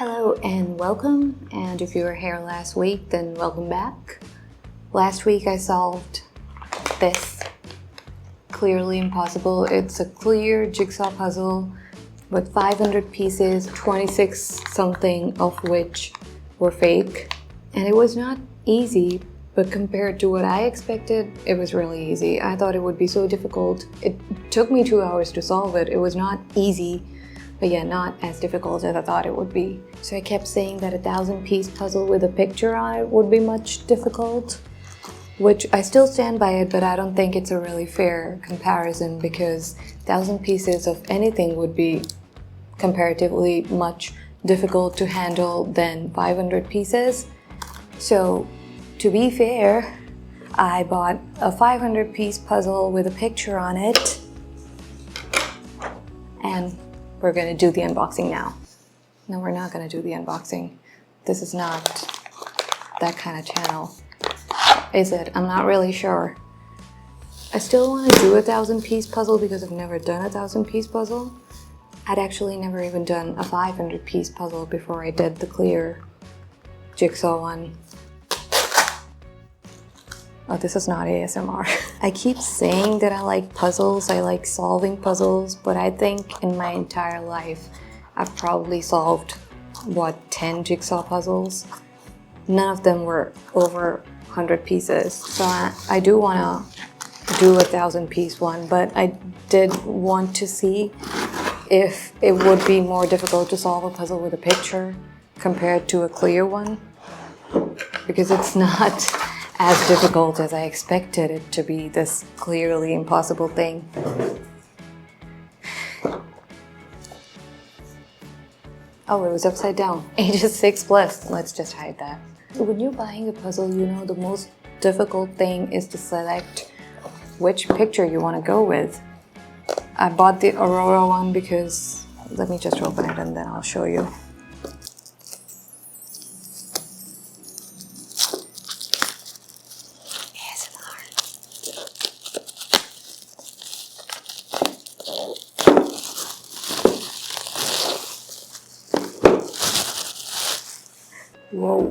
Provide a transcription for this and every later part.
Hello and welcome, and if you were here last week, then welcome back. Last week I solved this clearly impossible. It's a clear jigsaw puzzle with 500 pieces, 26 something of which were fake. And it was not easy, but compared to what I expected, it was really easy. I thought it would be so difficult. It took me 2 hours to solve it. It was not easy, but yeah, not as difficult as I thought it would be. So I kept saying that a 1,000-piece puzzle with a picture on it would be much difficult, which I still stand by it, but I don't think it's a really fair comparison because 1,000 pieces of anything would be comparatively much difficult to handle than 500 pieces. So to be fair, I bought a 500-piece puzzle with a picture on it, and we're gonna do the unboxing now. No, we're not gonna do the unboxing. This is not that kind of channel. Is it? I'm not really sure. I still want to do a 1,000-piece puzzle because I've never done a 1,000-piece puzzle. I'd actually never even done a 500-piece puzzle before I did the clear jigsaw one. Oh, this is not ASMR. I keep saying that I like puzzles, I like solving puzzles, but I think in my entire life I've probably solved, what, 10 jigsaw puzzles? None of them were over 100 pieces. So I do want to do a 1,000-piece one, but I did want to see if it would be more difficult to solve a puzzle with a picture compared to a clear one, because it's not as difficult as I expected it to be, this clearly impossible thing. Oh, it was upside down. Ages 6+. Let's just hide that. When you're buying a puzzle, you know the most difficult thing is to select which picture you want to go with. I bought the Aurora one because, let me just open it and then I'll show you. Whoa.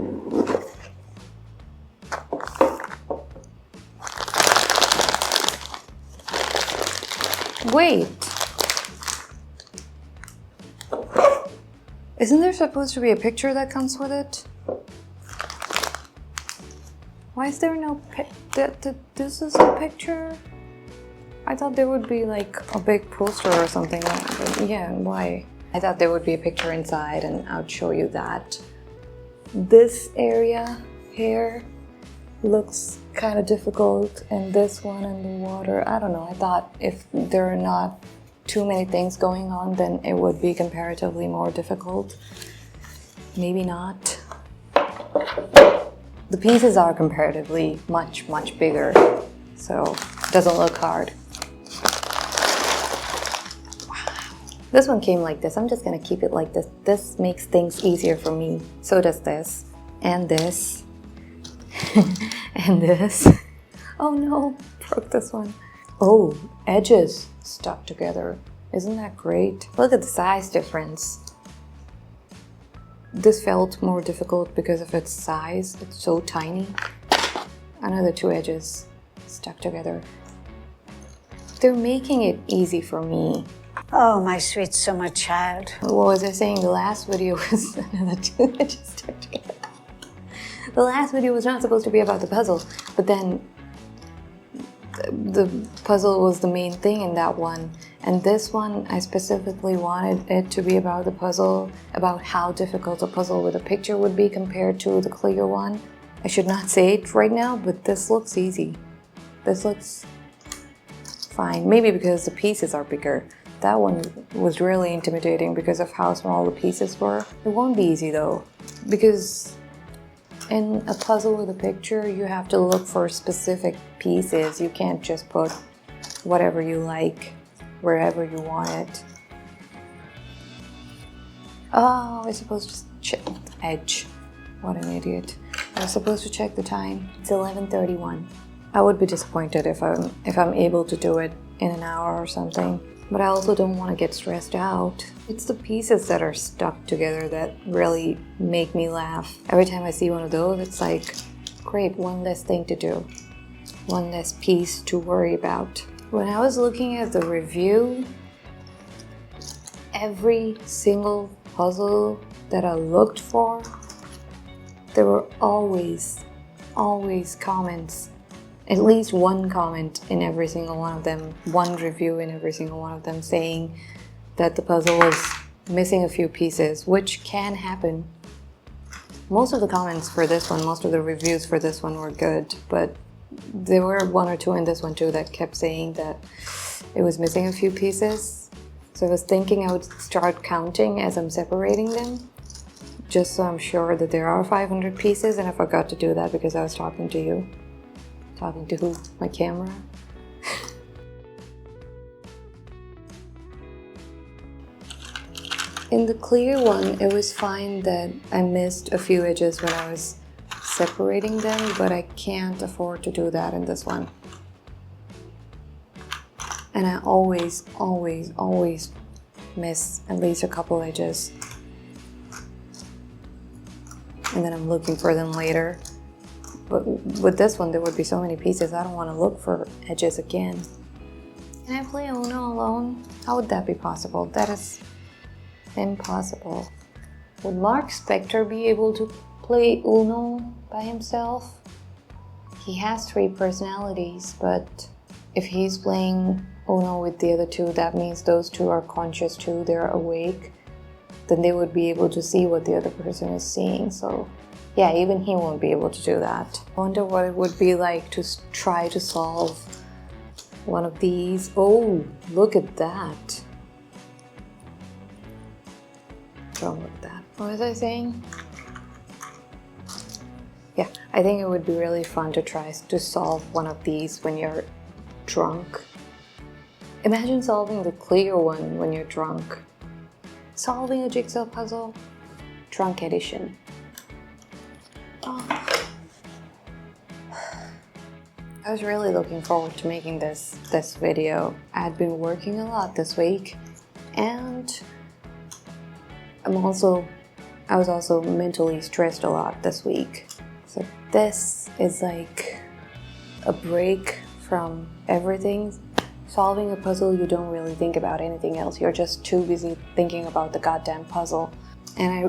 Wait. Isn't there supposed to be a picture that comes with it? Why is there no this is a picture? I thought there would be like a big poster or something. But yeah, why? I thought there would be a picture inside and I'd show you that. This area here looks kind of difficult, and this one and the water, I don't know. I thought if there are not too many things going on, then it would be comparatively more difficult. Maybe not. The pieces are comparatively much bigger, so it doesn't look hard. This one came like this. I'm just gonna keep it like this. This makes things easier for me. So does this, and this, and this. Oh no, broke this one. Oh, edges stuck together. Isn't that great? Look at the size difference. This felt more difficult because of its size. It's so tiny. Another 2 edges stuck together. They're making it easy for me. Oh, my sweet summer child. What was I saying? The last video was another 2 edges stuck together. The last video was not supposed to be about the puzzle, but then the puzzle was the main thing in that one. And this one, I specifically wanted it to be about the puzzle, about how difficult a puzzle with a picture would be compared to the clear one. I should not say it right now, but this looks easy. This looks fine. Maybe because the pieces are bigger. That one was really intimidating because of how small the pieces were. It won't be easy though, because in a puzzle with a picture, you have to look for specific pieces. You can't just put whatever you like wherever you want it. Oh, I was supposed to check the edge. What an idiot. I was supposed to check the time. It's 11:31. I would be disappointed if I'm able to do it in an hour or something. But I also don't want to get stressed out It's the pieces that are stuck together that really make me laugh. Every time I see one of those, it's like, great, one less thing to do. One less piece to worry about. When I was looking at the review, every single puzzle that I looked for, there were always comments. At least one comment in every single one of them, one review in every single one of them saying that the puzzle was missing a few pieces, which can happen. Most of the comments for this one, most of the reviews for this one were good, but there were one or two in this one too that kept saying that it was missing a few pieces. So I was thinking I would start counting as I'm separating them, just so I'm sure that there are 500 pieces, and I forgot to do that because I was talking to you. Talking to who? My camera? In the clear one, it was fine that I missed a few edges when I was separating them, but I can't afford to do that in this one. And I always miss at least a couple edges. And then I'm looking for them later. But with this one, there would be so many pieces, I don't want to look for edges again. Can I play Uno alone? How would that be possible? That is impossible. Would Mark Spector be able to play Uno by himself? He has 3 personalities, but if he's playing Uno with the other 2, that means those 2 are conscious too, they're awake. Then they would be able to see what the other person is seeing. So yeah, even he won't be able to do that. I wonder what it would be like to try to solve one of these. Oh, look at that. Don't look at that. What was I saying? Yeah, I think it would be really fun to try to solve one of these when you're drunk. Imagine solving the clear one when you're drunk. Solving a jigsaw puzzle, drunk edition. Oh. I was really looking forward to making this video. I had been working a lot this week, and I was also mentally stressed a lot this week. So this is like a break from everything. Solving a puzzle, you don't really think about anything else. You're just too busy thinking about the goddamn puzzle. And I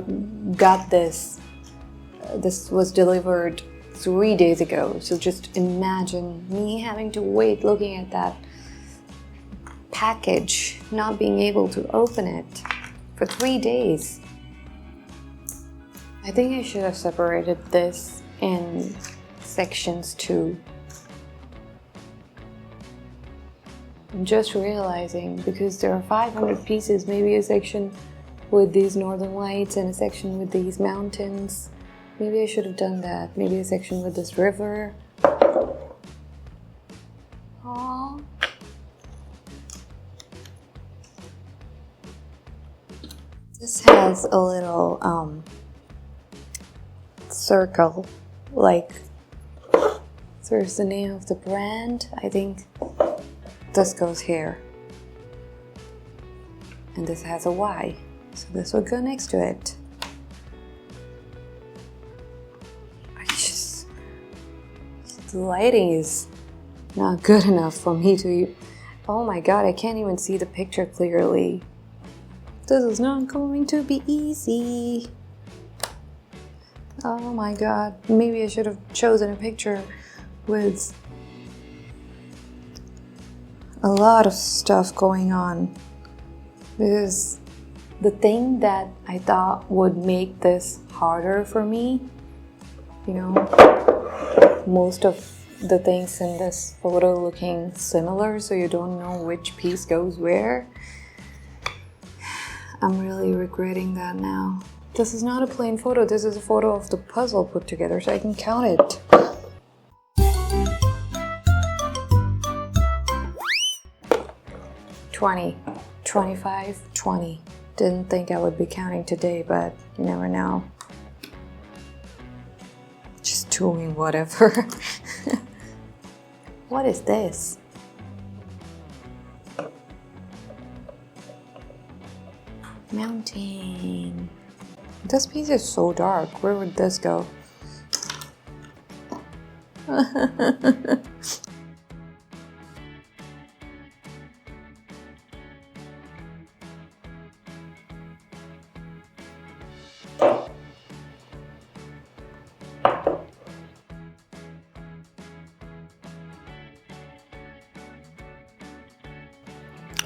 got this. This was delivered 3 days ago. So just imagine me having to wait looking at that package, not being able to open it for 3 days. I think I should have separated this in sections too. I'm just realizing, because there are 500 pieces, maybe a section with these northern lights and a section with these mountains. Maybe I should have done that. Maybe a section with this river. Aww. This has a little circle, like there's the name of the brand. I think this goes here. And this has a Y. So this would go next to it. The lighting is not good enough for me to... Oh my god, I can't even see the picture clearly. This is not going to be easy. Oh my god, maybe I should have chosen a picture with a lot of stuff going on. Because the thing that I thought would make this harder for me, you know, most of the things in this photo looking similar, so you don't know which piece goes where. I'm really regretting that now. This is not a plain photo, this is a photo of the puzzle put together, so I can count it. $20, $25, $20. Didn't think I would be counting today, but you never know. Just doing whatever. What is this? Mountain. This piece is so dark. Where would this go?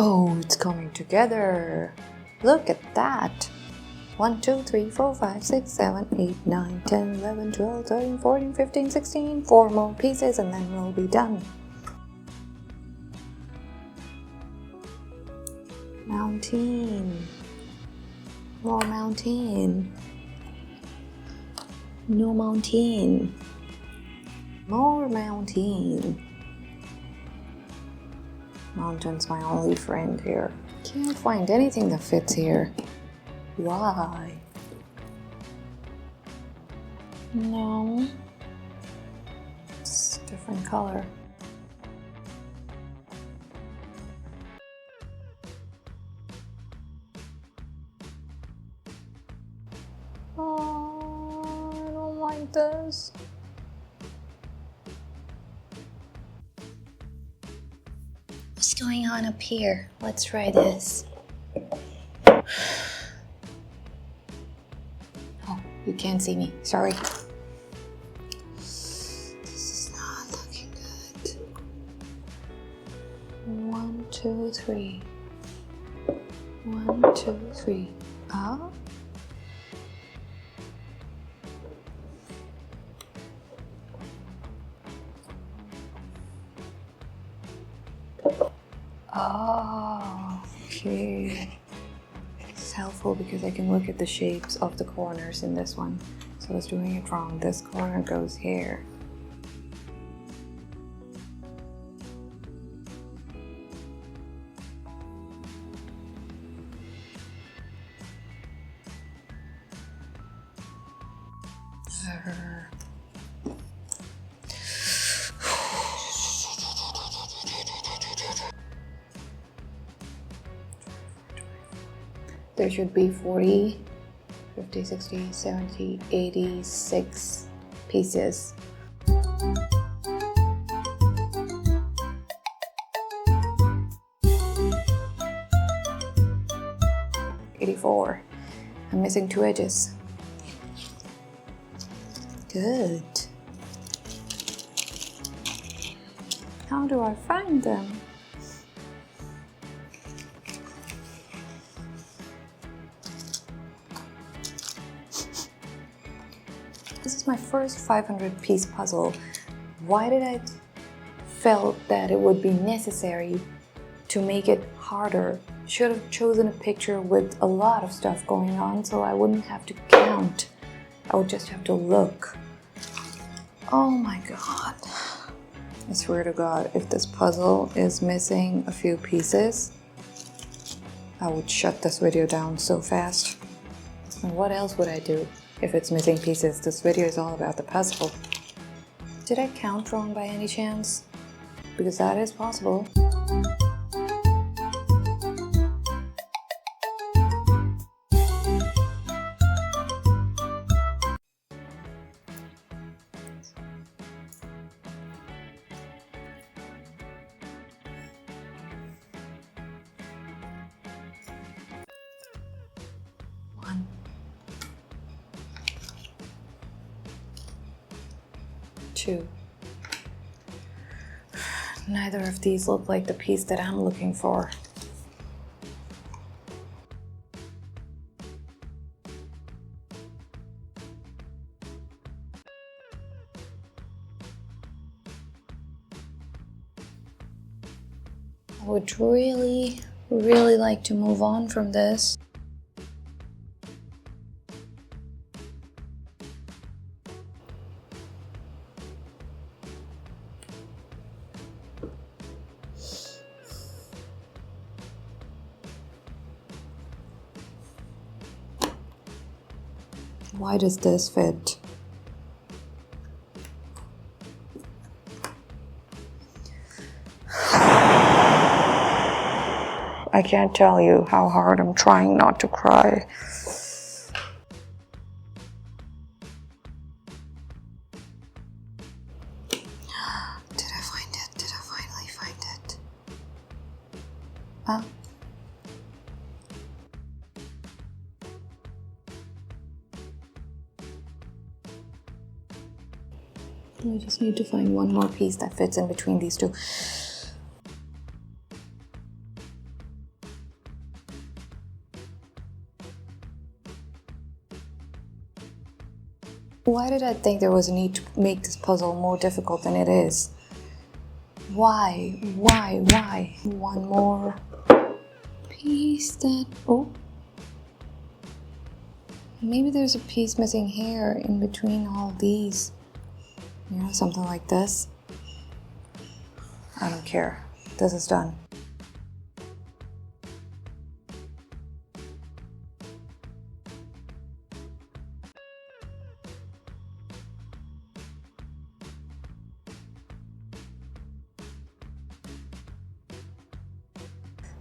Oh, it's coming together. Look at that. 1, 2, 3, 4, 5, 6, 7, 8, 9, 10, 11, 12, 13, 14, 15, 16. 4 more pieces and then we'll be done. Mountain. More mountain. No mountain. More mountain. Mountain's my only friend here. Can't find anything that fits here. Why? No. It's a different color. Oh, I don't like this. What's going on up here? Let's try this. Oh, you can't see me. Sorry. This is not looking good. 1, 2, 3. 1, 2, 3. Ah. Oh, okay. It's helpful because I can look at the shapes of the corners in this one. So I was doing it wrong. This corner goes here. There should be 40, 50, 60, 70, 86 pieces. $84. I'm missing 2 edges. Good. How do I find them? This is my first 500 piece puzzle. Why did I felt that it would be necessary to make it harder? Should have chosen a picture with a lot of stuff going on so I wouldn't have to count. I would just have to look. Oh my god. I swear to god, if this puzzle is missing a few pieces, I would shut this video down so fast. And what else would I do if it's missing pieces? This video is all about the puzzle. Did I count wrong by any chance? Because that is possible. One. Two. Neither of these look like the piece that I'm looking for. I would really like to move on from this. Why does this fit? I can't tell you how hard I'm trying not to cry. Did I find it? Did I finally find it? Oh. We just need to find one more piece that fits in between these two. Why did I think there was a need to make this puzzle more difficult than it is? Why? One more piece that... Oh. Maybe there's a piece missing here in between all these. You know, something like this. I don't care. This is done.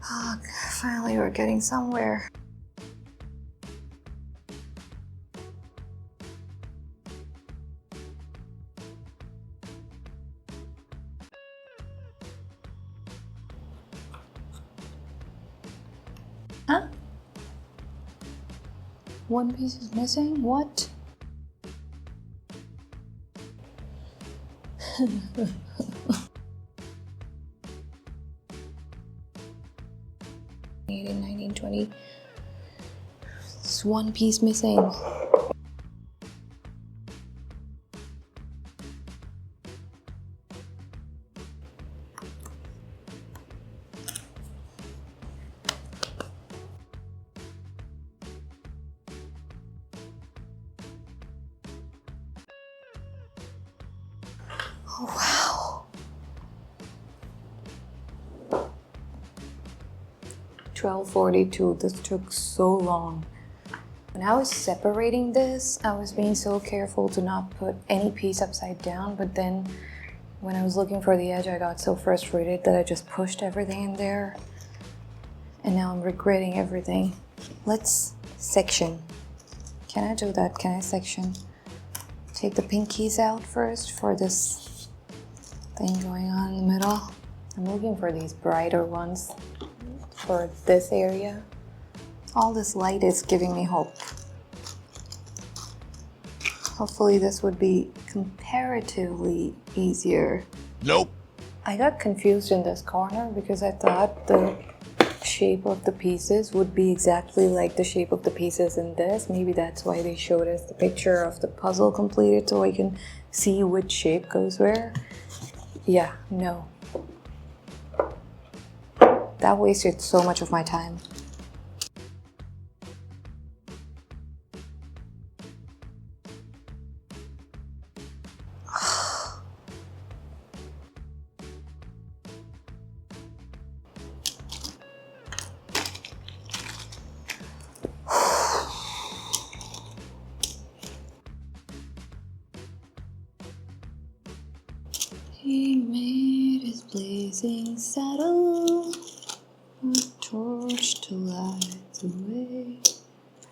Oh, finally we're getting somewhere. Huh? One piece is missing? What? In 1920, there's one piece missing. Oh, wow. 12:42. This took so long. When I was separating this, I was being so careful to not put any piece upside down, but then when I was looking for the edge, I got so frustrated that I just pushed everything in there, and now I'm regretting everything. Let's section. Can I do that? Can I section? Take the pinkies out first for this thing going on in the middle. I'm looking for these brighter ones for this area. All this light is giving me hope. Hopefully this would be comparatively easier. Nope. I got confused in this corner because I thought the shape of the pieces would be exactly like the shape of the pieces in this. Maybe that's why they showed us the picture of the puzzle completed so I can see which shape goes where. Yeah, no. That wasted so much of my time. He made his blazing saddle, a torch to light the way.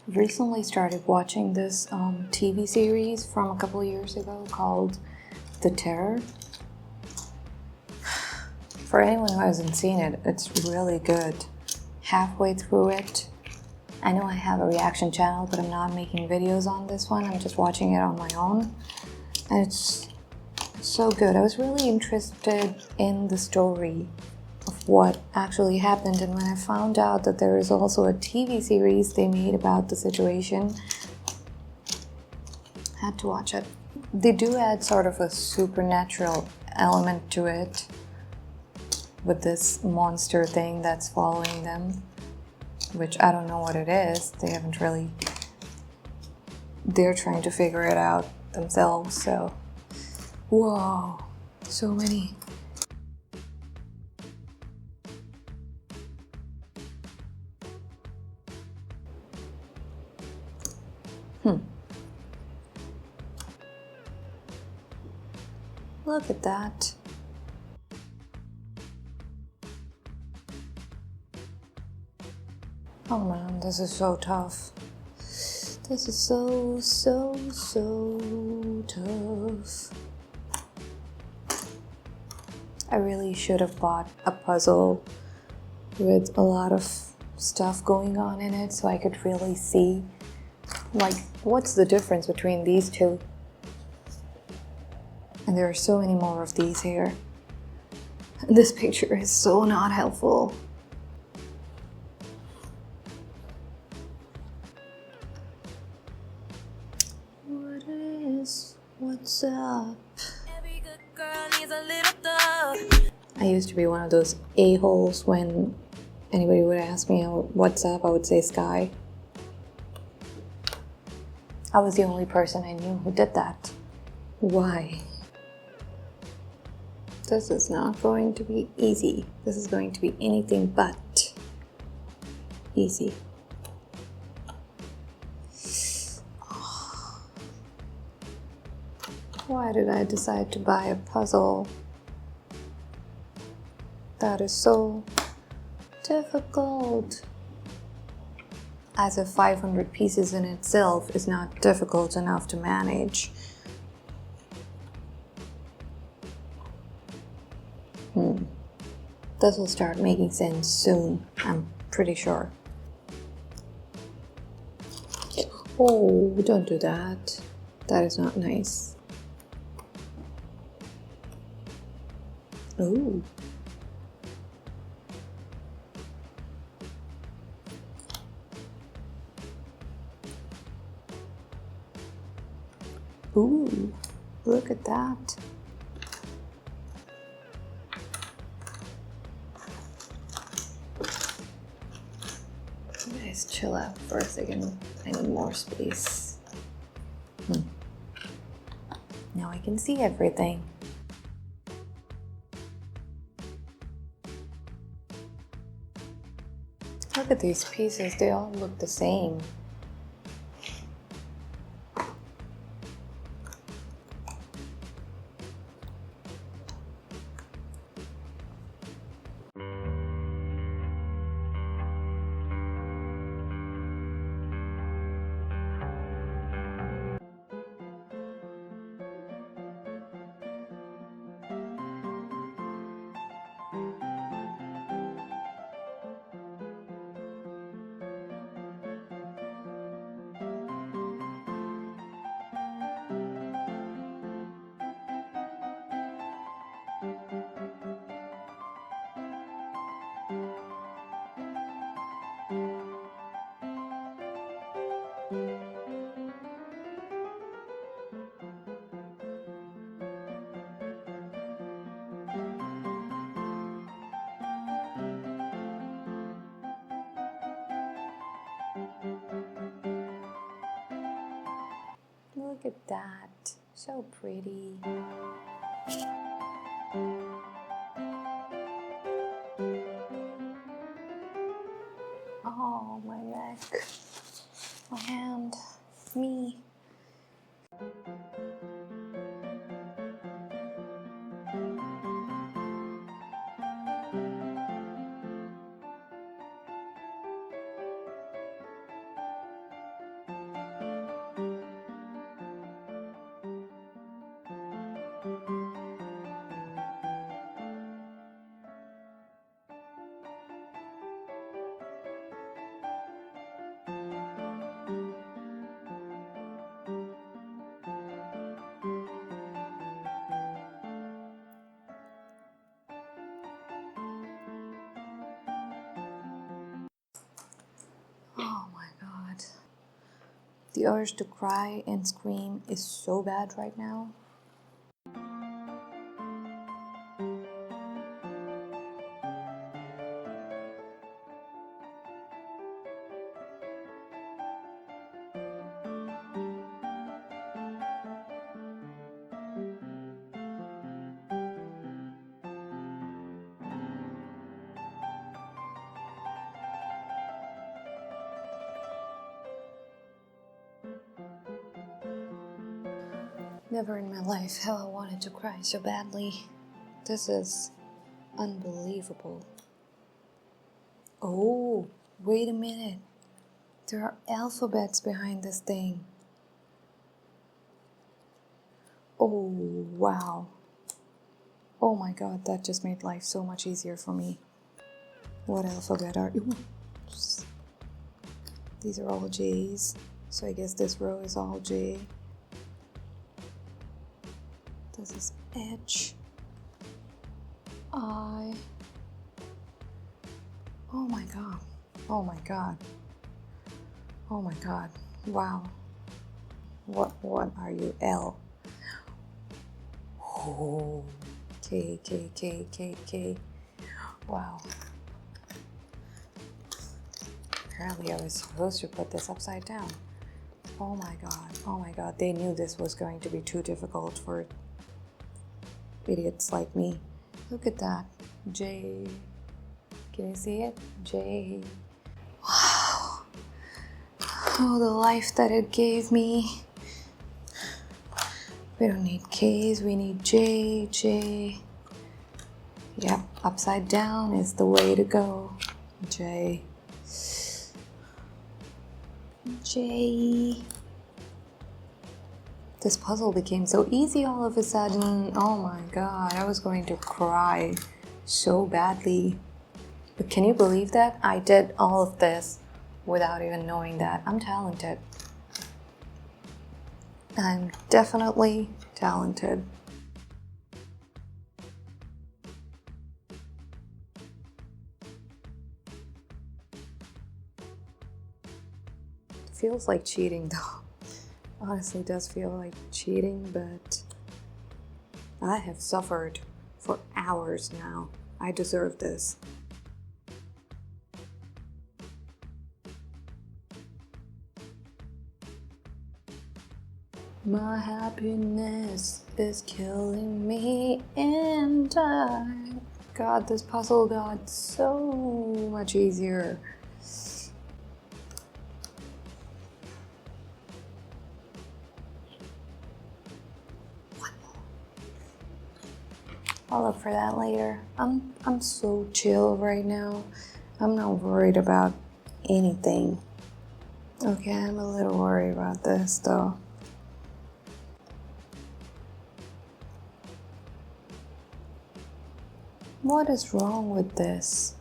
I've recently started watching this TV series from a couple of years ago called The Terror. For anyone who hasn't seen it, it's really good. Halfway through it, I know I have a reaction channel, but I'm not making videos on this one. I'm just watching it on my own. And it's so good. I was really interested in the story of what actually happened, and when I found out that there is also a TV series they made about the situation, I had to watch it. They do add sort of a supernatural element to it with this monster thing that's following them, which I don't know what it is. They haven't really... They're trying to figure it out themselves, so... Whoa, so many. Look at that. Oh man, this is so tough. This is so tough. I really should have bought a puzzle with a lot of stuff going on in it so I could really see, like, what's the difference between these two? And there are so many more of these here. This picture is so not helpful. What's up? Every good girl needs a little thug. I used to be one of those a-holes when anybody would ask me what's up, I would say sky. I was the only person I knew who did that. Why? This is not going to be easy. This is going to be anything but easy. Why did I decide to buy a puzzle that is so difficult? As if 500 pieces in itself is not difficult enough to manage. This will start making sense soon, I'm pretty sure. Oh, don't do that. That is not nice. Ooh. Ooh, look at that. You guys chill out for a second. I need more space. Now I can see everything. Look at these pieces, they all look the same. Look at that, so pretty. Oh, my neck, my hand, me. Oh my god. The urge to cry and scream is so bad right now. Never in my life have I wanted to cry so badly. This is unbelievable. Oh, Wait a minute. There are alphabets behind this thing. Oh, wow. Oh my god, that just made life so much easier for me. What alphabet are you? These are all J's, so I guess this row is all J. This is H, I. Oh my god. Oh my god. Oh my god. Wow. What are you? L. Oh. K, K, K, K, K. Wow. Apparently I was supposed to put this upside down. Oh my god. Oh my god. They knew this was going to be too difficult for idiots like me. Look at that. J. Can you see it? J. Wow. Oh, the life that it gave me. We don't need K's, we need J, J. Yep, upside down is the way to go. J. J. This puzzle became so easy all of a sudden. Oh my god, I was going to cry so badly. But can you believe that? I did all of this without even knowing that. I'm talented. I'm definitely talented. It feels like cheating though. Honestly, it does feel like cheating, but I have suffered for hours now. I deserve this. My happiness is killing me and God, this puzzle got so much easier. One more. I'll look for that later. I'm so chill right now. I'm not worried about anything. Okay, I'm a little worried about this though. What is wrong with this?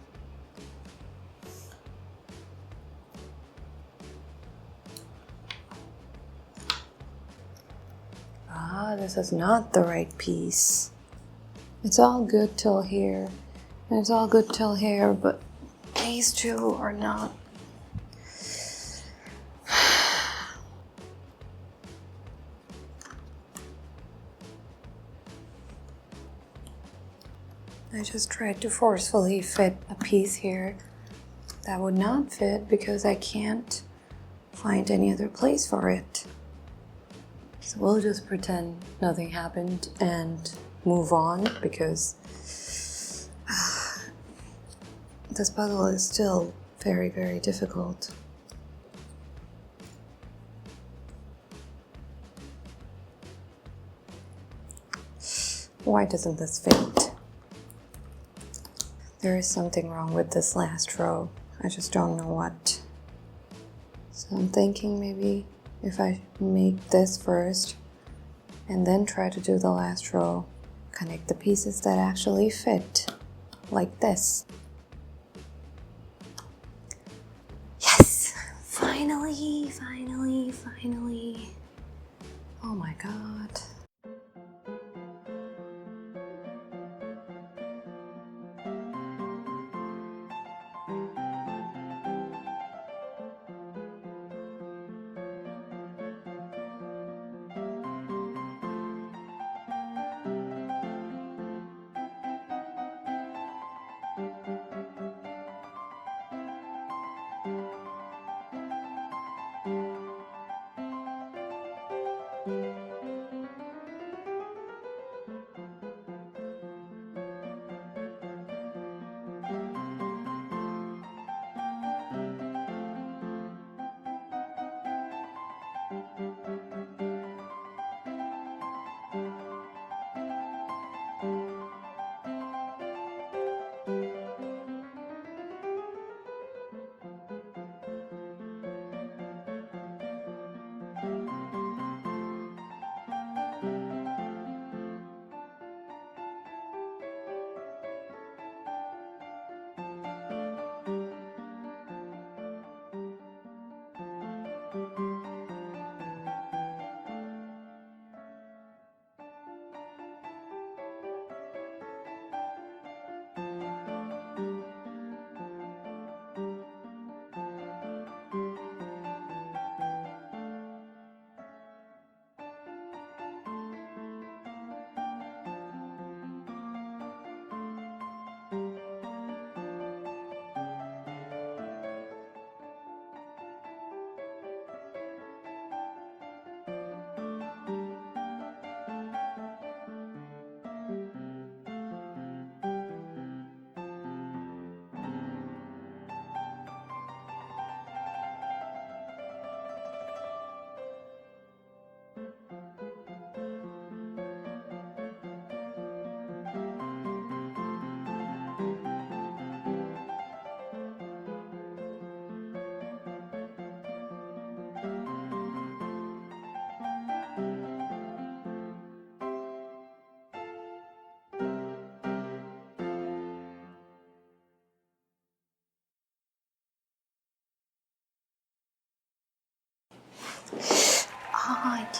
Ah, this is not the right piece. It's all good till here. And it's all good till here, but these two are not. I just tried to forcefully fit a piece here that would not fit because I can't find any other place for it. So we'll just pretend nothing happened and move on because this puzzle is still very, very difficult. Why doesn't this fit? There is something wrong with this last row. I just don't know what. So I'm thinking maybe if I make this first and then try to do the last row, connect the pieces that actually fit, like this. Yes! Finally, finally, finally. Oh my god.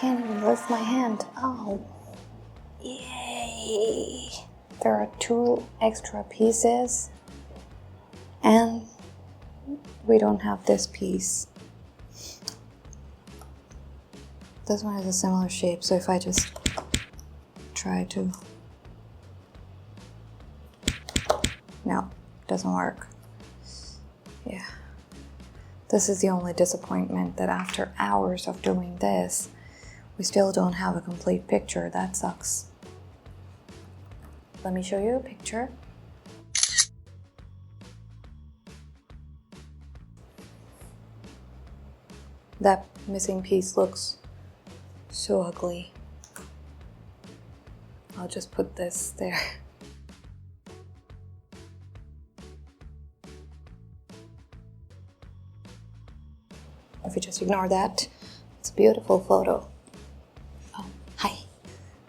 Can't even lift my hand. Oh, yay! There are 2 extra pieces, and we don't have this piece. This one is a similar shape, so if I just try to... No, doesn't work. Yeah. This is the only disappointment, that after hours of doing this, we still don't have a complete picture. That sucks. Let me show you a picture. That missing piece looks so ugly. I'll just put this there. If you just ignore that, it's a beautiful photo. Oh, hi.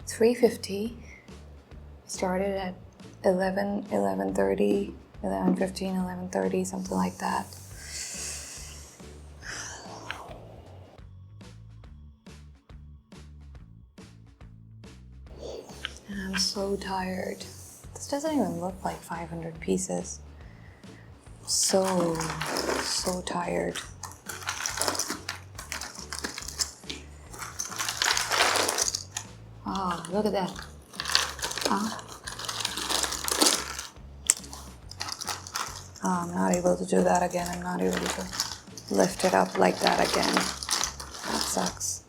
3:50. Started at 11:30, 11:15, 11:30, something like that. And I'm so tired. This doesn't even look like 500 pieces. So tired. Oh, look at that. Oh, I'm not able to do that again. I'm not able to lift it up like that again. That sucks.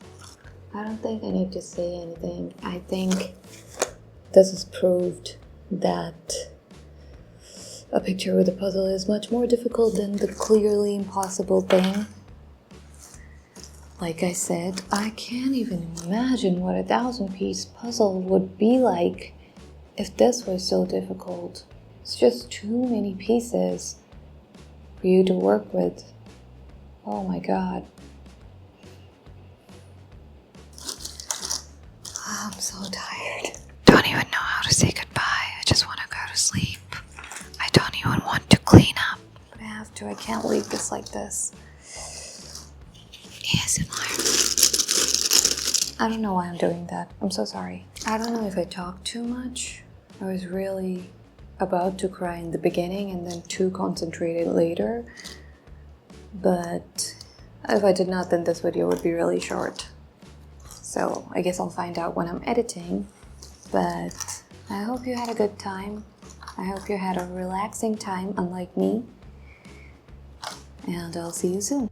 I don't think I need to say anything. I think this has proved that a picture with a puzzle is much more difficult than the clearly impossible thing. Like I said, I can't even imagine what a 1,000-piece puzzle would be like if this was so difficult. It's just too many pieces for you to work with. Oh my god. I'm so tired. Don't even know how to say goodbye. I just want to go to sleep. I don't even want to clean up. But I have to. I can't leave this like this. ASMR. I don't know why I'm doing that. I'm so sorry. I don't know if I talked too much. I was really about to cry in the beginning and then too concentrated later. But if I did not, then this video would be really short. So I guess I'll find out when I'm editing. But I hope you had a good time. I hope you had a relaxing time, unlike me. And I'll see you soon.